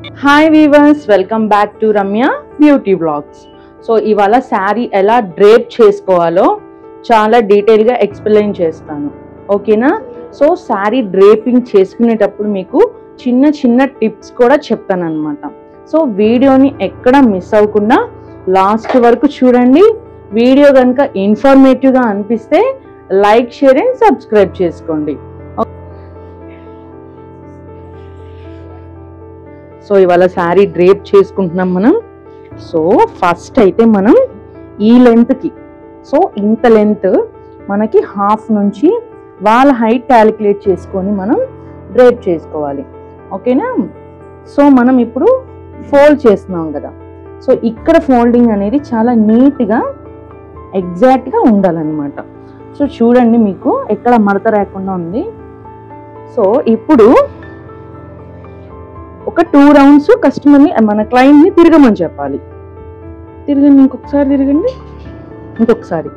Hi viewers, welcome back to Ramya beauty blogs. So ఇవాళ శారీ ఎలా drape చేసుకోవాలో చాలా డీటెయిల్గా ఎక్స్ప్లెయిన్ చేస్తాను, ఓకేనా? సో శారీ డ్రేపింగ్ చేసుకునేటప్పుడు మీకు చిన్న చిన్న టిప్స్ కూడా చెప్తాను అనమాట. సో వీడియోని ఎక్కడ మిస్ అవ్వకుండా లాస్ట్ వరకు చూడండి. వీడియో కనుక ఇన్ఫర్మేటివ్గా అనిపిస్తే లైక్, షేర్ అండ్ సబ్స్క్రైబ్ చేసుకోండి. సో ఇవాళ శారీ డ్రేప్ చేసుకుంటున్నాం మనం. సో ఫస్ట్ అయితే మనం ఈ లెంత్కి, సో ఇంత లెంత్ మనకి హాఫ్ నుంచి వాళ్ళ హైట్ క్యాలిక్యులేట్ చేసుకొని మనం డ్రేప్ చేసుకోవాలి, ఓకేనా? సో మనం ఇప్పుడు ఫోల్డ్ చేస్తున్నాం కదా, సో ఇక్కడ ఫోల్డింగ్ అనేది చాలా నీట్గా ఎగ్జాక్ట్గా ఉండాలన్నమాట. సో చూడండి, మీకు ఎక్కడ మడత రాకుండా ఉంది. సో ఇప్పుడు ఒక 2 రౌండ్స్ కస్టమర్ని, మన క్లయింట్ని తిరగమని చెప్పాలి. తిరగండి, ఇంకొకసారి తిరగండి, ఇంకొకసారి.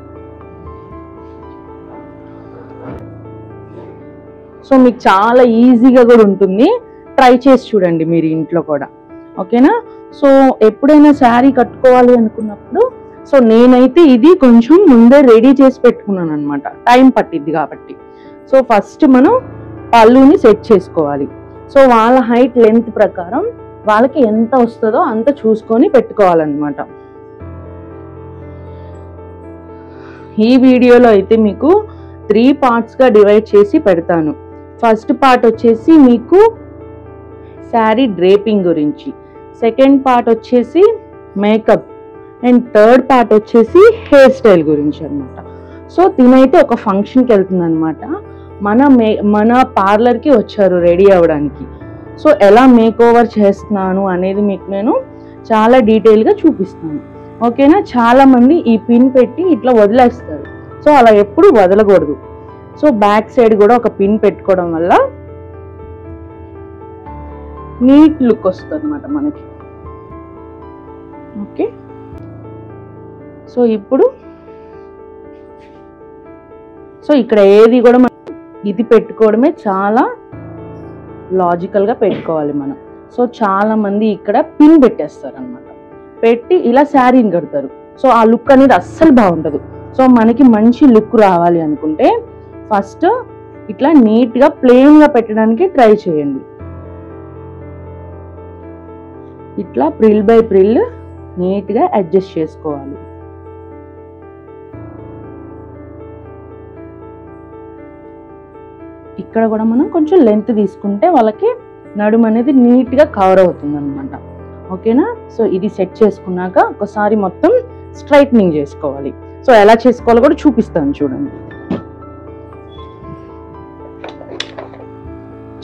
సో మీకు చాలా ఈజీగా కూడా ఉంటుంది, ట్రై చేసి చూడండి మీరు ఇంట్లో కూడా, ఓకేనా? సో ఎప్పుడైనా శారీ కట్టుకోవాలి అనుకున్నప్పుడు, సో నేనైతే ఇది కొంచెం ముందే రెడీ చేసి పెట్టుకున్నాను అనమాట, టైం పట్టిద్ది కాబట్టి. సో ఫస్ట్ మనం పళ్ళుని సెట్ చేసుకోవాలి. సో వాళ్ళ హైట్ లెంత్ ప్రకారం వాళ్ళకి ఎంత వస్తుందో అంత చూసుకొని పెట్టుకోవాలన్నమాట. ఈ వీడియోలో అయితే మీకు 3 పార్ట్స్గా డివైడ్ చేసి పెడతాను. ఫస్ట్ పార్ట్ వచ్చేసి మీకు శారీ డ్రేపింగ్ గురించి, సెకండ్ పార్ట్ వచ్చేసి మేకప్, అండ్ థర్డ్ పార్ట్ వచ్చేసి హెయిర్ స్టైల్ గురించి అనమాట. సో తినైతే ఒక ఫంక్షన్కి వెళ్తుంది అనమాట. మన పార్లర్కి వచ్చారు రెడీ అవ్వడానికి. సో ఎలా మేక్ ఓవర్ చేస్తున్నాను అనేది మీకు నేను చాలా డీటెయిల్గా చూపిస్తాను, ఓకేనా? చాలామంది ఈ పిన్ పెట్టి ఇట్లా వదిలేస్తారు. సో అలా ఎప్పుడు వదలకూడదు. సో బ్యాక్ సైడ్ కూడా ఒక పిన్ పెట్టుకోవడం వల్ల నీట్ లుక్ వస్తుంది అనమాట మనకి, ఓకే? సో ఇప్పుడు ఇక్కడ ఏది కూడా మనం ఇది పెట్టుకోవడమే చాలా లాజికల్గా పెట్టుకోవాలి మనం. సో చాలా మంది ఇక్కడ పిన్ పెట్టేస్తారు అనమాట, పెట్టి ఇలా శారీని కడతారు. సో ఆ లుక్ అనేది అస్సలు బాగుంటుంది. సో మనకి మంచి లుక్ రావాలి అనుకుంటే ఫస్ట్ ఇట్లా నీట్గా ప్లెయిన్గా పెట్టడానికి ట్రై చేయండి. ఇట్లా ప్రిల్ బై ప్రిల్ నీట్గా అడ్జస్ట్ చేసుకోవాలి. ఇక్కడ కూడా మనం కొంచెం లెంత్ తీసుకుంటే వాళ్ళకి నడుము అనేది నీట్గా కవర్ అవుతుంది అనమాట, ఓకేనా? సో ఇది సెట్ చేసుకున్నాక ఒకసారి మొత్తం స్ట్రైట్నింగ్ చేసుకోవాలి. సో ఎలా చేసుకోవాలో కూడా చూపిస్తాను, చూడండి.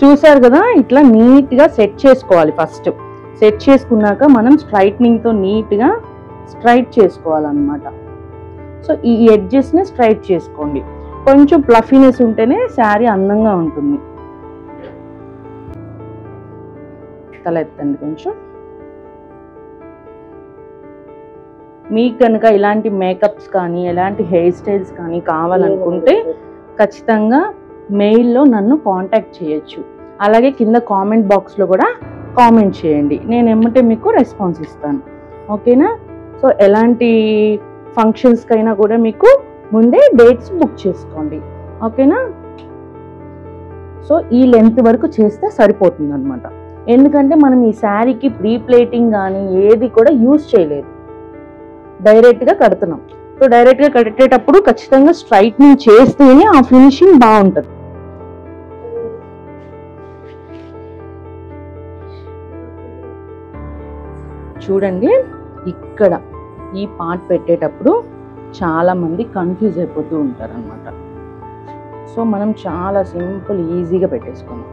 చూసారు కదా, ఇట్లా నీట్గా సెట్ చేసుకోవాలి. ఫస్ట్ సెట్ చేసుకున్నాక మనం స్ట్రైట్నింగ్తో నీట్గా స్ట్రైట్ చేసుకోవాలన్నమాట. సో ఈ ఎడ్జెస్ని స్ట్రైట్ చేసుకోండి. కొంచెం ప్లఫీనెస్ ఉంటేనే శారీ అందంగా ఉంటుంది. తల ఎత్తండి కొంచెం. మీకు కనుక ఇలాంటి మేకప్స్ కానీ ఎలాంటి హెయిర్ స్టైల్స్ కానీ కావాలనుకుంటే ఖచ్చితంగా మెయిల్లో నన్ను కాంటాక్ట్ చేయొచ్చు. అలాగే కింద కామెంట్ బాక్స్లో కూడా కామెంట్ చేయండి, నేను ఏమంటే మీకు రెస్పాన్స్ ఇస్తాను, ఓకేనా? సో ఎలాంటి ఫంక్షన్స్కైనా కూడా మీకు ముందే డేట్స్ బుక్ చేసుకోండి, ఓకేనా? సో ఈ లెంత్ వరకు చేస్తే సరిపోతుంది అనమాట. ఎందుకంటే మనం ఈ శారీకి ప్రీ ప్లేటింగ్ కానీ ఏది కూడా యూజ్ చేయలేదు, డైరెక్ట్గా కడుతున్నాం. సో డైరెక్ట్గా కట్టేటప్పుడు ఖచ్చితంగా స్ట్రైట్నింగ్ చేస్తేనే ఆ ఫినిషింగ్ బాగుంటుంది. చూడండి, ఇక్కడ ఈ పార్ట్ పెట్టేటప్పుడు చాలా మంది కన్ఫ్యూజ్ అయిపోతూ ఉంటారు అనమాట. సో మనం చాలా సింపుల్ ఈజీగా పెట్టేసుకున్నాం.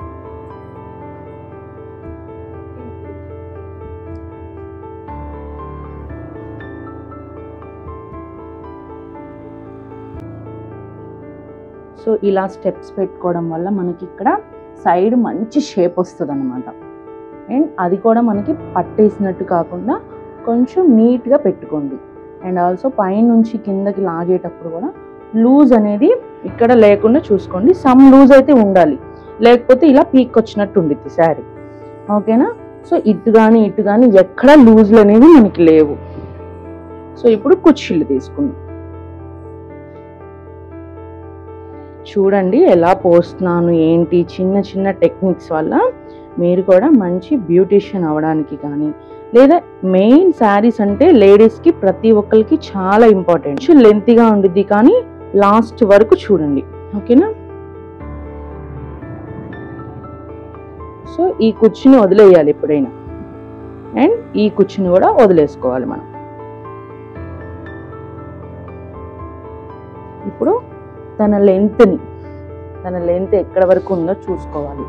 సో ఇలా స్టెప్స్ పెట్టుకోవడం వల్ల మనకి ఇక్కడ సైడ్ మంచి షేప్ వస్తుంది అనమాట. అండ్ అది కూడా మనకి పట్టేసినట్టు కాకుండా కొంచెం నీట్గా పెట్టుకోండి. అండ్ ఆల్సో పైనుంచి కిందకి లాగేటప్పుడు కూడా లూజ్ అనేది ఇక్కడ లేకుండా చూసుకోండి. సమ్ లూజ్ అయితే ఉండాలి, లేకపోతే ఇలా పీక్ వచ్చినట్టు ఉండిద్ది శారీ, ఓకేనా? సో ఇటు కానీ ఎక్కడ లూజ్లు అనేవి మనకి లేవు. సో ఇప్పుడు కుర్చీలు తీసుకుందాం. చూడండి ఎలా పోస్తున్నాను ఏంటి, చిన్న చిన్న టెక్నిక్స్ వల్ల మీరు కూడా మంచి బ్యూటీషియన్ అవ్వడానికి కానీ, లేదా మెయిన్ శారీస్ అంటే లేడీస్కి ప్రతి ఒక్కరికి చాలా ఇంపార్టెంట్. లెంతీగా ఉండిద్ది కానీ లాస్ట్ వరకు చూడండి, ఓకేనా. సో ఈ కుర్చీని వదిలేయాలి ఎప్పుడైనా, అండ్ ఈ కుర్చీని కూడా వదిలేసుకోవాలి మనం. ఇప్పుడు తన లెంత్ ఎక్కడ వరకు ఉందో చూసుకోవాలి.